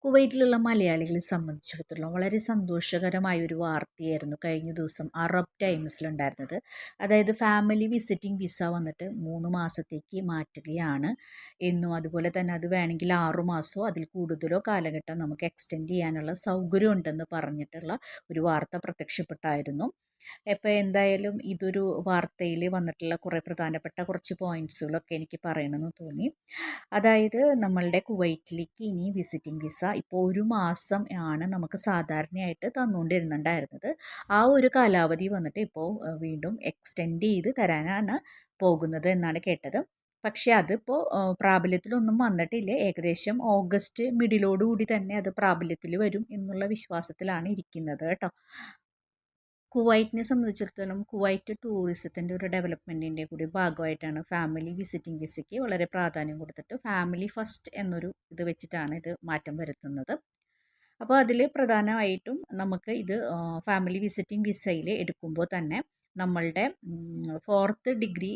കുവൈറ്റിലുള്ള മലയാളികളെ സംബന്ധിച്ചിടത്തോളം വളരെ സന്തോഷകരമായ ഒരു വാർത്തയായിരുന്നു കഴിഞ്ഞ ദിവസം അറബ് ടൈംസിലുണ്ടായിരുന്നത്. അതായത് ഫാമിലി വിസിറ്റിംഗ് വിസ വന്നിട്ട് 3 മാസത്തേക്ക് മാറ്റുകയാണ് എന്നും അതുപോലെ തന്നെ അത് വേണമെങ്കിൽ 6 മാസമോ അതിൽ കൂടുതലോ കാലഘട്ടം നമുക്ക് എക്സ്റ്റെൻഡ് ചെയ്യാനുള്ള സൗകര്യം ഉണ്ടെന്ന് പറഞ്ഞിട്ടുള്ള ഒരു വാർത്ത പ്രത്യക്ഷപ്പെട്ടായിരുന്നു. ഇപ്പോൾ എന്തായാലും ഇതൊരു വാർത്തയിൽ വന്നിട്ടുള്ള കുറേ പ്രധാനപ്പെട്ട കുറച്ച് പോയിൻറ്റ്സുകളൊക്കെ എനിക്ക് പറയണമെന്ന് തോന്നി. അതായത് നമ്മളുടെ കുവൈറ്റിലേക്ക് ഇനി വിസിറ്റിംഗ് വിസ ഇപ്പോൾ 1 മാസം ആണ് നമുക്ക് സാധാരണയായിട്ട് തന്നുകൊണ്ടിരുന്നുണ്ടായിരുന്നത്. ആ ഒരു കാലാവധി വന്നിട്ട് ഇപ്പോൾ വീണ്ടും എക്സ്റ്റെൻഡ് ചെയ്ത് തരാനാണ് പോകുന്നത് എന്നാണ് കേട്ടത്. പക്ഷേ അതിപ്പോൾ പ്രാബല്യത്തിലൊന്നും വന്നിട്ടില്ല. ഏകദേശം ഓഗസ്റ്റ് മിഡിലോടുകൂടി തന്നെ അത് പ്രാബല്യത്തിൽ വരും എന്നുള്ള വിശ്വാസത്തിലാണ് ഇരിക്കുന്നത് കേട്ടോ. കുവൈറ്റിനെ സംബന്ധിച്ചിടത്തോളം കുവൈറ്റ് ടൂറിസത്തിൻ്റെ ഒരു ഡെവലപ്മെൻറ്റിൻ്റെ കൂടി ഭാഗമായിട്ടാണ് ഫാമിലി വിസിറ്റിംഗ് വിസയ്ക്ക് വളരെ പ്രാധാന്യം കൊടുത്തിട്ട് ഫാമിലി ഫസ്റ്റ് എന്നൊരു ഇത് വെച്ചിട്ടാണ് ഇത് മാറ്റം വരുത്തുന്നത്. അപ്പോൾ അതിൽ പ്രധാനമായിട്ടും നമുക്ക് ഇത് ഫാമിലി വിസിറ്റിംഗ് വിസയിൽ എടുക്കുമ്പോൾ തന്നെ നമ്മളുടെ 4th ഡിഗ്രി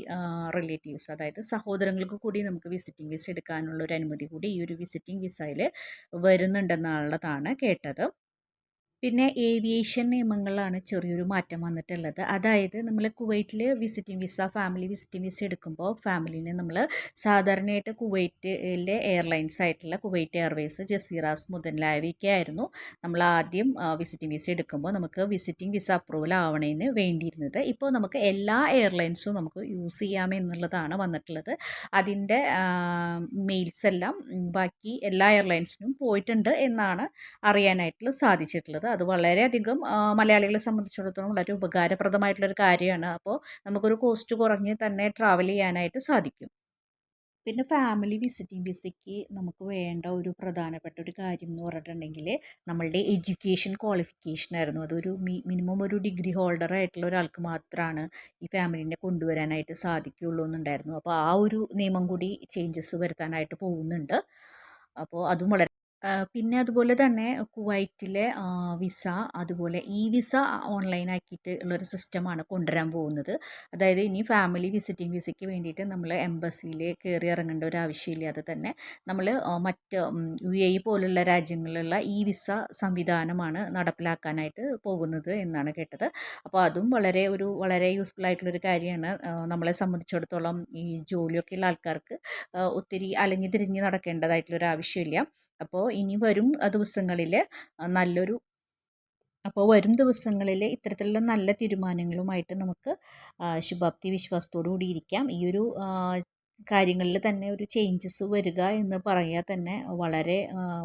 റിലേറ്റീവ്സ്, അതായത് സഹോദരങ്ങൾക്ക് കൂടി നമുക്ക് വിസിറ്റിംഗ് വിസ എടുക്കാനുള്ള ഒരു അനുമതി കൂടി ഈ ഒരു വിസിറ്റിംഗ് വിസയിൽ വരുന്നുണ്ടെന്നുള്ളതാണ് കേട്ടത്. പിന്നെ ഏവിയേഷൻ നിയമങ്ങളിലാണ് ചെറിയൊരു മാറ്റം വന്നിട്ടുള്ളത്. അതായത് നമ്മൾ കുവൈറ്റിൽ visiting visa family visiting visa എടുക്കുമ്പോൾ ഫാമിലിനെ നമ്മൾ സാധാരണയായിട്ട് കുവൈറ്റിലെ എയർലൈൻസ് ആയിട്ടുള്ള കുവൈറ്റ് എയർവേസ്, ജസീറാസ് മുതലായവയൊക്കെ ആയിരുന്നു നമ്മൾ ആദ്യം വിസിറ്റിംഗ് വിസ എടുക്കുമ്പോൾ നമുക്ക് വിസിറ്റിംഗ് വിസ അപ്രൂവൽ ആവണേന് വേണ്ടിയിരുന്നത്. ഇപ്പോൾ നമുക്ക് എല്ലാ എയർലൈൻസും നമുക്ക് യൂസ് ചെയ്യാമെന്നുള്ളതാണ് വന്നിട്ടുള്ളത്. അതിൻ്റെ മെയിൽസ് എല്ലാം ബാക്കി എല്ലാ എയർലൈൻസിനും പോയിട്ടുണ്ട് എന്നാണ് അറിയാനായിട്ട് സാധിച്ചിട്ടുള്ളത്. അത് വളരെയധികം മലയാളികളെ സംബന്ധിച്ചിടത്തോളം വളരെ ഉപകാരപ്രദമായിട്ടുള്ളൊരു കാര്യമാണ്. അപ്പോൾ നമുക്കൊരു കോസ്റ്റ് കുറഞ്ഞ് തന്നെ ട്രാവൽ ചെയ്യാനായിട്ട് സാധിക്കും. പിന്നെ ഫാമിലി വിസിറ്റിംഗ് വിസയ്ക്ക് നമുക്ക് വേണ്ട ഒരു പ്രധാനപ്പെട്ട ഒരു കാര്യം എന്ന് പറഞ്ഞിട്ടുണ്ടെങ്കിൽ നമ്മളുടെ എഡ്യൂക്കേഷൻ ക്വാളിഫിക്കേഷൻ ആയിരുന്നു. അതൊരു മിനിമം ഒരു ഡിഗ്രി ഹോൾഡർ ആയിട്ടുള്ള ഒരാൾക്ക് മാത്രമാണ് ഈ ഫാമിലിനെ കൊണ്ടുവരാനായിട്ട് സാധിക്കുകയുള്ളൂ എന്നുണ്ടായിരുന്നു. അപ്പോൾ ആ ഒരു നിയമം കൂടി ചേഞ്ചസ് വരുത്താനായിട്ട് പോകുന്നുണ്ട്. അപ്പോൾ അതും വളരെ പിന്നെ അതുപോലെ തന്നെ കുവൈറ്റിലെ വിസ, അതുപോലെ ഇ വിസ ഓൺലൈനാക്കിയിട്ട് ഉള്ളൊരു സിസ്റ്റമാണ് കൊണ്ടുവരാൻ പോകുന്നത്. അതായത് ഇനി ഫാമിലി വിസിറ്റിംഗ് വിസയ്ക്ക് വേണ്ടിയിട്ട് നമ്മൾ എംബസിയിൽ കയറി ഇറങ്ങേണ്ട ഒരു ആവശ്യമില്ലാതെ തന്നെ നമ്മൾ മറ്റ് UAE പോലുള്ള രാജ്യങ്ങളിലുള്ള ഇ വിസ സംവിധാനമാണ് നടപ്പിലാക്കാനായിട്ട് പോകുന്നത് എന്നാണ് കേട്ടത്. അപ്പോൾ അതും വളരെ യൂസ്ഫുൾ ആയിട്ടുള്ളൊരു കാര്യമാണ്. നമ്മളെ സംബന്ധിച്ചിടത്തോളം ഈ ജോലിയൊക്കെ ഉള്ള ആൾക്കാർക്ക് ഒത്തിരി അലഞ്ഞു തിരിഞ്ഞ് നടക്കേണ്ടതായിട്ടുള്ളൊരു ആവശ്യമില്ല. അപ്പോൾ ഇനി വരും ദിവസങ്ങളിൽ ഇത്തരത്തിലുള്ള നല്ല തീരുമാനങ്ങളുമായിട്ട് നമുക്ക് ശുഭാപ്തി വിശ്വാസത്തോടു കൂടി ഇരിക്കാം. ഈ ഒരു കാര്യങ്ങളിൽ തന്നെ ഒരു ചേഞ്ചസ് വരിക എന്ന് പറയാൻ തന്നെ വളരെ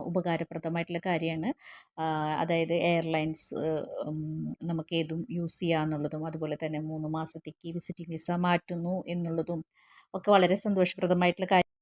ഉപകാരപ്രദമായിട്ടുള്ള കാര്യമാണ്. അതായത് എയർലൈൻസ് നമുക്ക് ഏതും യൂസ് ചെയ്യാമെന്നുള്ളതും, അതുപോലെ തന്നെ 3 മാസത്തേക്ക് വിസിറ്റിംഗ് വിസ മാറ്റുന്നു എന്നുള്ളതും ഒക്കെ വളരെ സന്തോഷപ്രദമായിട്ടുള്ള കാര്യം.